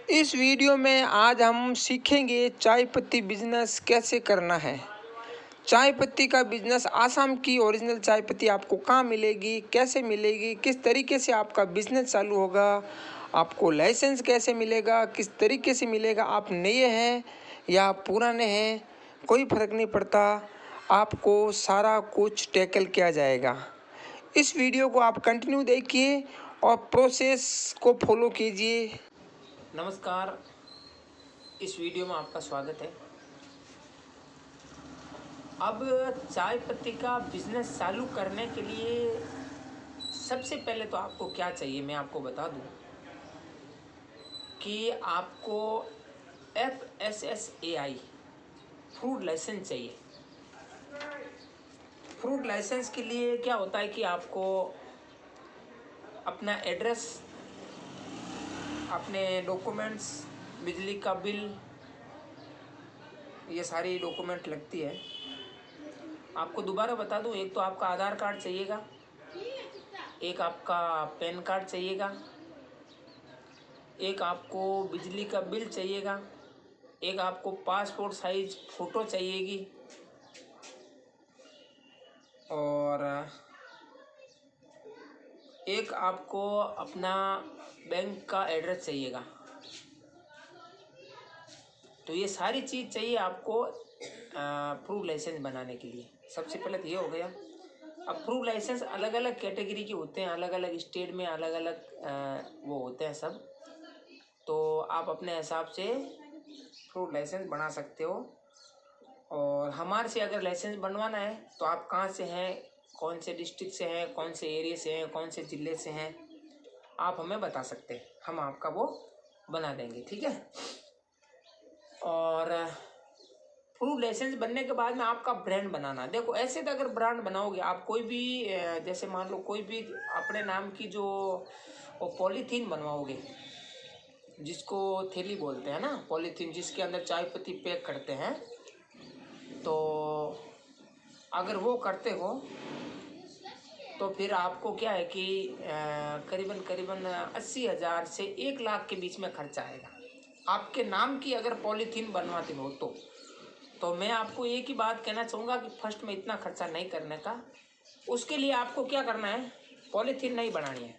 इस वीडियो में आज हम सीखेंगे चाय पत्ती बिजनेस कैसे करना है। चाय पत्ती का बिजनेस, आसाम की ओरिजिनल चाय पत्ती आपको कहाँ मिलेगी, कैसे मिलेगी, किस तरीके से आपका बिजनेस चालू होगा, आपको लाइसेंस कैसे मिलेगा, किस तरीके से मिलेगा, आप नए हैं या पुराने हैं, कोई फ़र्क नहीं पड़ता, आपको सारा कुछ टैकल किया जाएगा। इस वीडियो को आप कंटिन्यू देखिए और प्रोसेस को फॉलो कीजिए। नमस्कार, इस वीडियो में आपका स्वागत है। अब चाय पत्ती का बिजनेस चालू करने के लिए सबसे पहले तो आपको क्या चाहिए, मैं आपको बता दूं कि आपको FSSAI फ्रूट लाइसेंस चाहिए। फ्रूट लाइसेंस के लिए क्या होता है कि आपको अपना एड्रेस, अपने डॉक्यूमेंट्स, बिजली का बिल, ये सारी डॉक्यूमेंट लगती है। आपको दोबारा बता दूं, एक तो आपका आधार कार्ड चाहिएगा, एक आपका पैन कार्ड चाहिएगा, एक आपको बिजली का बिल चाहिएगा, एक आपको पासपोर्ट साइज फ़ोटो चाहिएगी और एक आपको अपना बैंक का एड्रेस चाहिएगा। तो ये सारी चीज़ चाहिए आपको फ्रूट लाइसेंस बनाने के लिए। सबसे पहले तो ये हो गया। अब फ्रूट लाइसेंस अलग अलग कैटेगरी के होते हैं, अलग अलग स्टेट में अलग अलग वो होते हैं सब। तो आप अपने हिसाब से फ्रूट लाइसेंस बना सकते हो। और हमारे से अगर लाइसेंस बनवाना है तो आप कहाँ से हैं, कौन से डिस्ट्रिक्ट से हैं, कौन से एरिया से हैं, कौन से ज़िले से हैं, आप हमें बता सकते हैं, हम आपका वो बना देंगे, ठीक है। और फ्रूट लाइसेंस बनने के बाद में आपका ब्रांड बनाना। देखो, ऐसे तो अगर ब्रांड बनाओगे आप, कोई भी जैसे मान लो कोई भी अपने नाम की जो वो पॉलीथीन बनवाओगे, जिसको थैली बोलते हैं ना, पॉलीथीन जिसके अंदर चाय पत्ती पैक करते हैं, तो अगर वो करते हो तो फिर आपको क्या है कि करीबन 80,000 से 1 लाख के बीच में खर्चा आएगा। आपके नाम की अगर पॉलीथीन बनवाते हो तो मैं आपको एक ही बात कहना चाहूँगा कि फर्स्ट में इतना खर्चा नहीं करने का। उसके लिए आपको क्या करना है, पॉलीथीन नहीं बनानी है,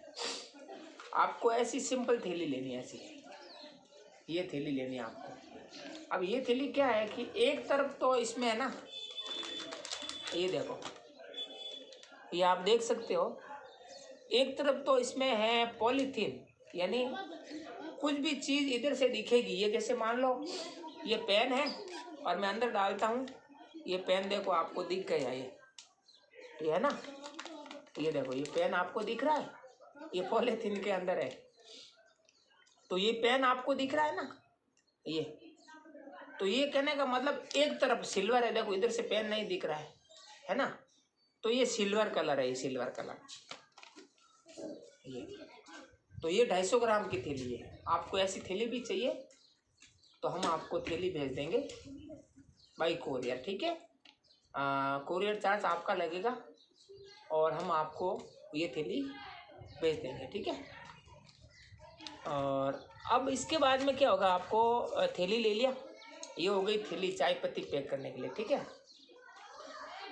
आपको ऐसी सिंपल थैली लेनी है। ऐसी ये थैली लेनी है आपको। अब ये थैली क्या है कि एक तरफ तो इसमें है ना, ये देखो, ये आप देख सकते हो, एक तरफ तो इसमें है पॉलीथीन, यानी कुछ भी चीज़ इधर से दिखेगी। ये जैसे मान लो ये पेन है और मैं अंदर डालता हूँ, ये पेन देखो आपको दिख गया, ये है ना, ये देखो ये पेन आपको दिख रहा है, ये पॉलीथीन के अंदर है। तो ये पेन आपको दिख रहा है ना, ये तो ये कहने का मतलब एक तरफ सिल्वर है, देखो इधर से पेन नहीं दिख रहा है ना, तो ये सिल्वर कलर है, ये सिल्वर कलर। ये तो ये 250 ग्राम की थैली है। आपको ऐसी थैली भी चाहिए तो हम आपको थैली भेज देंगे बाई कोरियर, ठीक है। कोरियर चार्ज आपका लगेगा और हम आपको ये थैली भेज देंगे, ठीक है। और अब इसके बाद में क्या होगा, आपको थैली ले लिया, ये हो गई थैली चाय पत्ती पैक करने के लिए, ठीक है।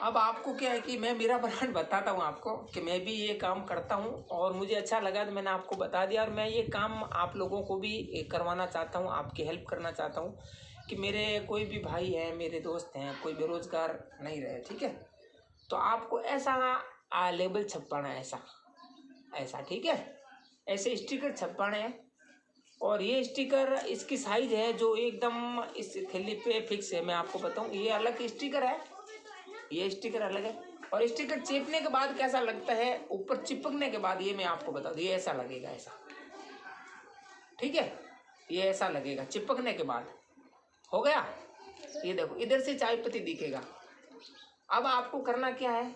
अब आपको क्या है कि मैं मेरा ब्रांड बताता हूँ आपको कि मैं भी ये काम करता हूँ और मुझे अच्छा लगा तो मैंने आपको बता दिया। और मैं ये काम आप लोगों को भी करवाना चाहता हूँ, आपकी हेल्प करना चाहता हूँ कि मेरे कोई भी भाई हैं, मेरे दोस्त हैं, कोई बेरोजगार नहीं रहे, ठीक है। तो आपको ऐसा लेबल छपवाना है, ऐसा ठीक है, ऐसे स्टिकर छपवाने हैं। और ये स्टिकर, इसकी साइज है जो एकदम इस थैली पे फिक्स है। मैं आपको बताऊँ, ये अलग स्टिकर है, ये स्टिकर अलग है। और स्टिकर चिपकने के बाद कैसा लगता है, ऊपर चिपकने के बाद ये मैं आपको बता दूं, ये ऐसा लगेगा, ऐसा, ठीक है, ये ऐसा लगेगा चिपकने के बाद। हो गया, ये देखो इधर से चाय पत्ती दिखेगा। अब आपको करना क्या है,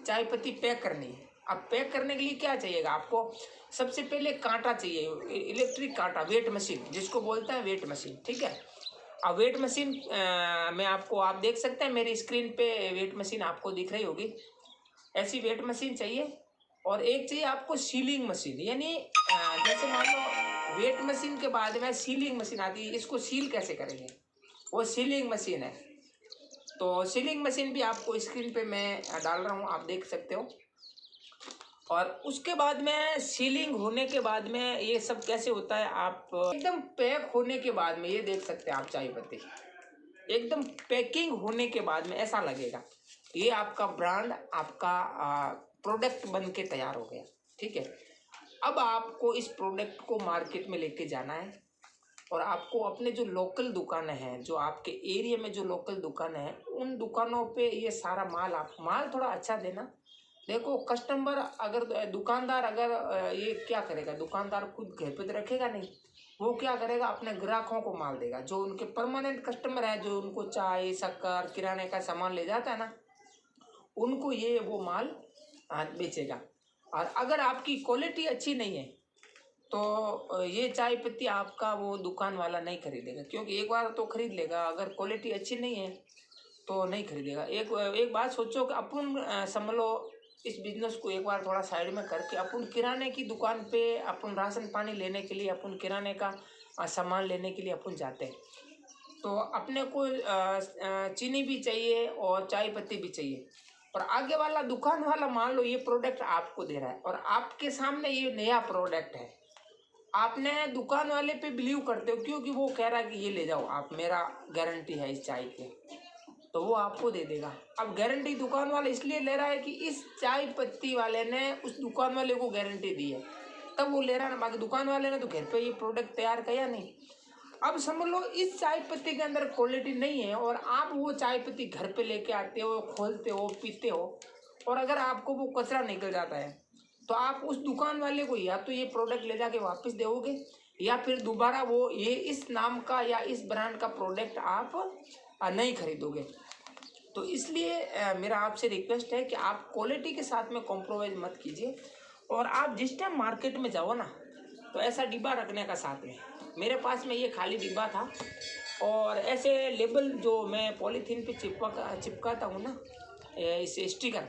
चाय पत्ती पैक करनी है। अब पैक करने के लिए क्या चाहिएगा आपको, सबसे पहले कांटा चाहिए, इलेक्ट्रिक कांटा, वेट मशीन जिसको बोलते हैं, वेट मशीन, ठीक है। अब वेट मशीन में आपको, आप देख सकते हैं मेरी स्क्रीन पे वेट मशीन आपको दिख रही होगी, ऐसी वेट मशीन चाहिए। और एक चाहिए आपको सीलिंग मशीन, यानी जैसे मान लो वेट मशीन के बाद में सीलिंग मशीन आती है। इसको सील कैसे करेंगे, वो सीलिंग मशीन है। तो सीलिंग मशीन भी आपको स्क्रीन पे मैं डाल रहा हूँ, आप देख सकते हो। और उसके बाद में सीलिंग होने के बाद में ये सब कैसे होता है, आप एकदम पैक होने के बाद में ये देख सकते हैं आप चाय पत्ती एकदम पैकिंग होने के बाद में ऐसा लगेगा ये आपका ब्रांड, आपका प्रोडक्ट बन के तैयार हो गया। ठीक है, अब आपको इस प्रोडक्ट को मार्केट में लेके जाना है और आपको अपने जो लोकल दुकानें हैं, जो आपके एरिया में जो लोकल दुकानें हैं, उन दुकानों पे ये सारा माल, आप माल थोड़ा अच्छा देना। देखो कस्टमर अगर दुकानदार अगर ये क्या करेगा, दुकानदार खुद घर पे तो रखेगा नहीं, वो क्या करेगा अपने ग्राहकों को माल देगा, जो उनके परमानेंट कस्टमर है, जो उनको चाय शक्कर किराने का सामान ले जाता है ना, उनको ये वो माल बेचेगा। और अगर आपकी क्वालिटी अच्छी नहीं है तो ये चाय पत्ती आपका वो दुकान वाला नहीं खरीदेगा, क्योंकि एक बार तो खरीद लेगा, अगर क्वालिटी अच्छी नहीं है तो नहीं खरीदेगा। एक बात सोचो कि अपन समझ लो इस बिजनेस को एक बार थोड़ा साइड में करके अपन किराने की दुकान पे अपन राशन पानी लेने के लिए, अपन किराने का सामान लेने के लिए अपन जाते हैं, तो अपने को चीनी भी चाहिए और चाय पत्ती भी चाहिए, और आगे वाला दुकान वाला मान लो ये प्रोडक्ट आपको दे रहा है और आपके सामने ये नया प्रोडक्ट है, आपने दुकान वाले पे बिलीव करते हो क्योंकि वो कह रहा है कि ये ले जाओ आप, मेरा गारंटी है इस चाय की, तो वो आपको दे देगा। अब गारंटी दुकान वाला इसलिए ले रहा है कि इस चाय पत्ती वाले ने उस दुकान वाले को गारंटी दी है, तब वो ले रहा है ना, बाकी दुकान वाले ने तो घर पे ये प्रोडक्ट तैयार किया नहीं। अब समझ लो इस चाय पत्ती के अंदर क्वालिटी नहीं है और आप वो चाय पत्ती घर पे लेके आते हो, खोलते हो, पीते हो, और अगर आपको वो कचरा निकल जाता है तो आप उस दुकान वाले को या तो ये प्रोडक्ट ले जाके वापस दोगे, या फिर दोबारा वो ये इस नाम का या इस ब्रांड का प्रोडक्ट आप नहीं खरीदोगे। तो इसलिए मेरा आपसे रिक्वेस्ट है कि आप क्वालिटी के साथ में कॉम्प्रोमाइज़ मत कीजिए, और आप जिस टाइम मार्केट में जाओ ना तो ऐसा डिब्बा रखने का साथ में। मेरे पास में ये खाली डिब्बा था और ऐसे लेबल जो मैं पॉलीथीन पे चिपकाता हूँ ना, इसे स्टिकर,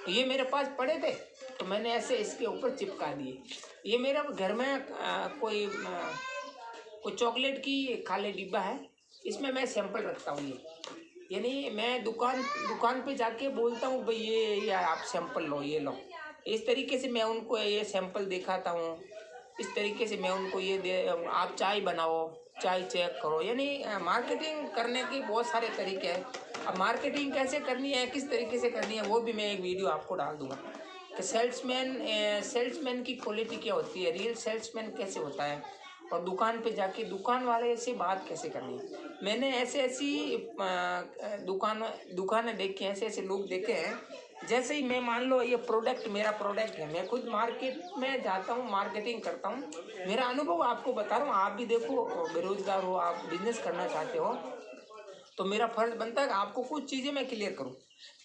ये मेरे पास पड़े थे तो मैंने ऐसे इसके ऊपर चिपका दिए। ये मेरा घर में कोई चॉकलेट की खाली डिब्बा है, इसमें मैं सैंपल रखता हूँ। ये यानी मैं दुकान पे जाके बोलता हूँ भाई ये आप सैंपल लो, ये लो, इस तरीके से मैं उनको ये सैंपल दिखाता हूँ, इस तरीके से मैं उनको ये आप चाय बनाओ, चाय चेक करो। यानी मार्केटिंग करने के बहुत सारे तरीके हैं। अब मार्केटिंग कैसे करनी है, किस तरीके से करनी है, वो भी मैं एक वीडियो आपको डाल दूँगा कि सेल्समैन की क्वालिटी क्या होती है, रियल सेल्समैन कैसे होता है, और दुकान पे जाके दुकान वाले से बात कैसे करनी है। मैंने ऐसी दुकानें देखी हैं, ऐसे लोग देखे हैं। जैसे ही मैं मान लो ये प्रोडक्ट मेरा प्रोडक्ट है, मैं खुद मार्केट में जाता हूँ, मार्केटिंग करता हूँ, मेरा अनुभव आपको बता रहा हूँ। आप भी देखो, बेरोजगार हो, आप बिजनेस करना चाहते हो, तो मेरा फर्ज बनता है कि आपको कुछ चीज़ें मैं क्लियर करूँ।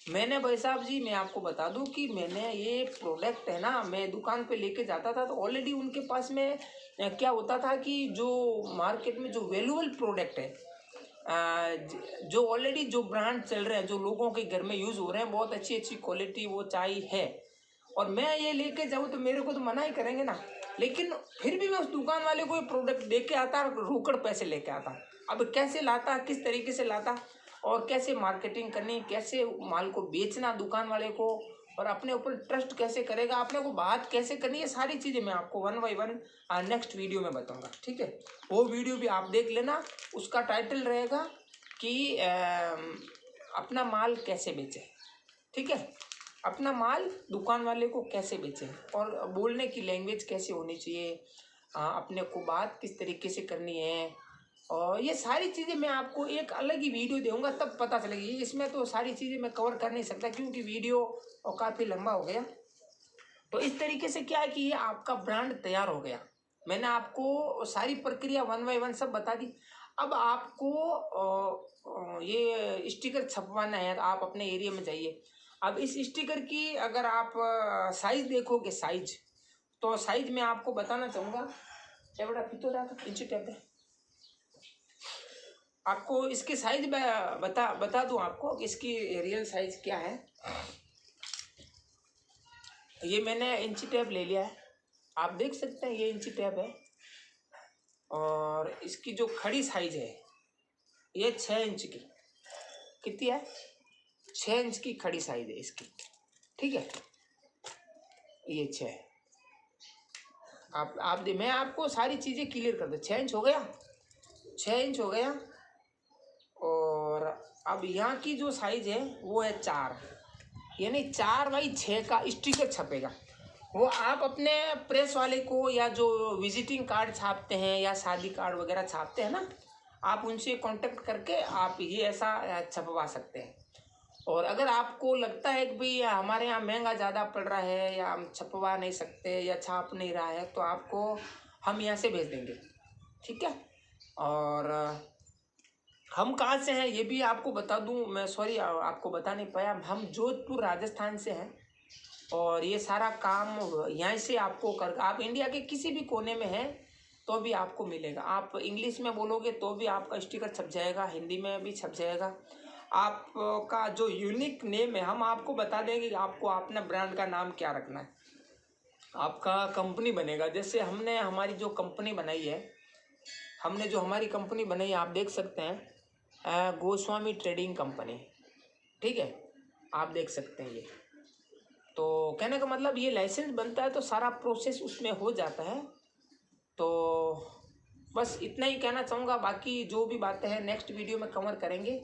मैंने भाई साहब जी, मैं आपको बता दूं कि मैंने ये प्रोडक्ट है ना, मैं दुकान पे लेके जाता था तो ऑलरेडी उनके पास में क्या होता था कि जो मार्केट में जो वैल्यूएबल प्रोडक्ट है, जो ऑलरेडी जो ब्रांड चल रहे हैं, जो लोगों के घर में यूज़ हो रहे हैं, बहुत अच्छी अच्छी क्वालिटी वो चाय है, और मैं ये लेके जाऊँ तो मेरे को तो मना ही करेंगे ना। लेकिन फिर भी मैं उस दुकान वाले को ये प्रोडक्ट दे के आता, रोकड़ पैसे लेके आता। अब कैसे लाता, किस तरीके से लाता, और कैसे मार्केटिंग करनी, कैसे माल को बेचना दुकान वाले को, और अपने ऊपर ट्रस्ट कैसे करेगा, अपने को बात कैसे करनी है, सारी चीज़ें मैं आपको 1 बाय 1 नेक्स्ट वीडियो में बताऊंगा। ठीक है, वो वीडियो भी आप देख लेना। उसका टाइटल रहेगा कि अपना माल कैसे बेचें। ठीक है, अपना माल दुकान वाले को कैसे बेचें, और बोलने की लैंग्वेज कैसे होनी चाहिए, अपने को बात किस तरीके से करनी है, और ये सारी चीज़ें मैं आपको एक अलग ही वीडियो दूंगा, तब पता चलेगी। इसमें तो सारी चीज़ें मैं कवर कर नहीं सकता क्योंकि वीडियो और काफ़ी लंबा हो गया। तो इस तरीके से क्या है कि ये आपका ब्रांड तैयार हो गया। मैंने आपको सारी प्रक्रिया 1 बाय 1 सब बता दी। अब आपको ये स्टिकर छपवाना है, आप अपने एरिया में जाइए। अब इस स्टिकर की अगर आप साइज़ देखोगे, तो साइज़ मैं आपको बताना चाहूँगा। क्या बड़ा फितो रहा था इंची टेप है, आपको इसकी साइज बता दूं आपको कि इसकी रियल साइज क्या है। ये मैंने इंची टेप ले लिया है, आप देख सकते हैं ये इंची टेप है। और इसकी जो खड़ी साइज है ये 6 इंच की, कितनी है, 6 इंच की खड़ी साइज है इसकी, ठीक है। ये 6, आप दे, मैं आपको सारी चीज़ें क्लियर कर दूँ। 6 इंच हो गया, 6 इंच हो गया। और अब यहाँ की जो साइज है वो है 4, यानी 4x6 का स्टिकर छपेगा। वो आप अपने प्रेस वाले को, या जो विजिटिंग कार्ड छापते हैं या शादी कार्ड वगैरह छापते हैं ना, आप उनसे कांटेक्ट करके आप ये ऐसा छपवा सकते हैं। और अगर आपको लगता है कि भाई हमारे यहाँ महंगा ज़्यादा पड़ रहा है या हम छपवा नहीं सकते या छाप नहीं रहा है, तो आपको हम यहाँ से भेज देंगे, ठीक है। और हम कहाँ से हैं ये भी आपको बता दूं, मैं सॉरी आपको बता नहीं पाया, हम जोधपुर राजस्थान से हैं। और ये सारा काम यहाँ से आपको कर, आप इंडिया के किसी भी कोने में हैं तो भी आपको मिलेगा। आप इंग्लिश में बोलोगे तो भी आपका स्टिकर छप जाएगा, हिंदी में भी छप जाएगा। आपका जो यूनिक नेम है हम आपको बता देंगे कि आपको अपना ब्रांड का नाम क्या रखना है। आपका कंपनी बनेगा, जैसे हमने हमारी जो कंपनी बनाई है, हमने जो हमारी कंपनी बनाई है आप देख सकते हैं, गोस्वामी ट्रेडिंग कंपनी, ठीक है, आप देख सकते हैं ये। तो कहने का मतलब ये लाइसेंस बनता है तो सारा प्रोसेस उसमें हो जाता है। तो बस इतना ही कहना चाहूँगा, बाकी जो भी बातें हैं नेक्स्ट वीडियो में कवर करेंगे।